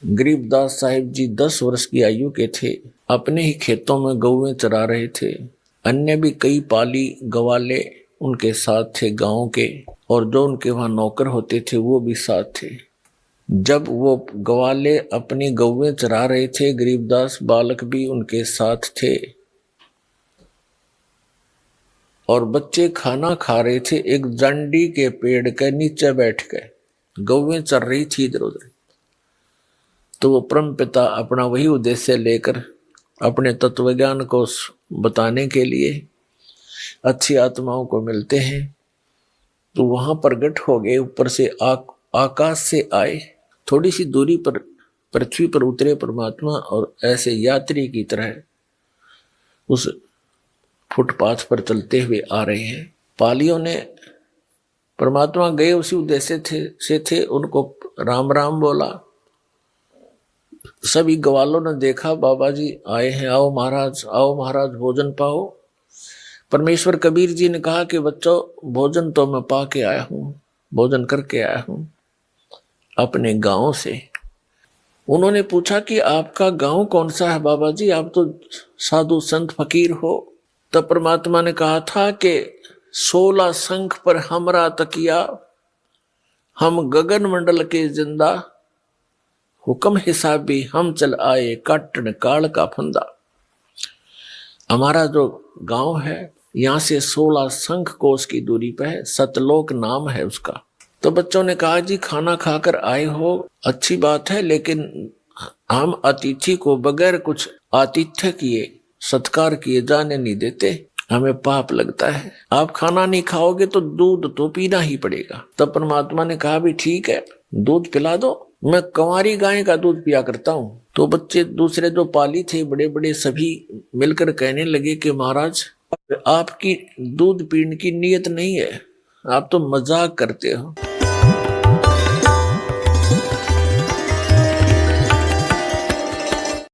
गरीबदास साहिब जी 10 वर्ष की आयु के थे। अपने ही खेतों में गौएं चरा रहे थे। अन्य भी कई पाली गवाले उनके साथ थे गांव के, और जो उनके वहां नौकर होते थे वो भी साथ थे। जब वो गवाले अपनी गौएं चरा रहे थे, गरीबदास बालक भी उनके साथ थे और बच्चे खाना खा रहे थे। एक जंडी के पेड़ के नीचे बैठ गए, गौएं चर रही थी इधर उधर। तो वो परम पिता अपना वही उद्देश्य लेकर अपने तत्वज्ञान को बताने के लिए अच्छी आत्माओं को मिलते हैं, तो वहां प्रकट हो गए। ऊपर से आकाश से आए, थोड़ी सी दूरी पर पृथ्वी पर उतरे परमात्मा, और ऐसे यात्री की तरह उस फुटपाथ पर चलते हुए आ रहे हैं। पालियों ने, परमात्मा गए उसी उद्देश्य से थे, उनको राम राम बोला। सभी ग्वालों ने देखा बाबा जी आए हैं, आओ महाराज भोजन पाओ। परमेश्वर कबीर जी ने कहा कि बच्चों भोजन तो मैं पा के आया हूं, भोजन करके आया हूं अपने गांव से। उन्होंने पूछा कि आपका गांव कौन सा है बाबा जी, आप तो साधु संत फकीर हो। तब परमात्मा ने कहा था कि 16 शंख पर हमरा तकिया, हम गगन मंडल के जिंदा, हुक्म हिसाबी हम चल आए काटन काल का फंदा। हमारा जो गांव है यहाँ से 16 शंख कोस की दूरी पे है, सतलोक नाम है उसका। तो बच्चों ने कहा जी खाना खाकर आए हो, अच्छी बात है, लेकिन हम अतिथि को बगैर कुछ आतिथ्य किए, सत्कार किए जाने नहीं देते, हमें पाप लगता है। आप खाना नहीं खाओगे तो दूध तो पीना ही पड़ेगा। तब परमात्मा ने कहा भी ठीक है, दूध पिला दो, मैं कंवारी गाय का दूध पिया करता हूँ। तो बच्चे दूसरे जो पाली थे बड़े बड़े सभी मिलकर कहने लगे कि महाराज आपकी दूध पीने की नीयत नहीं है, आप तो मजाक करते हो।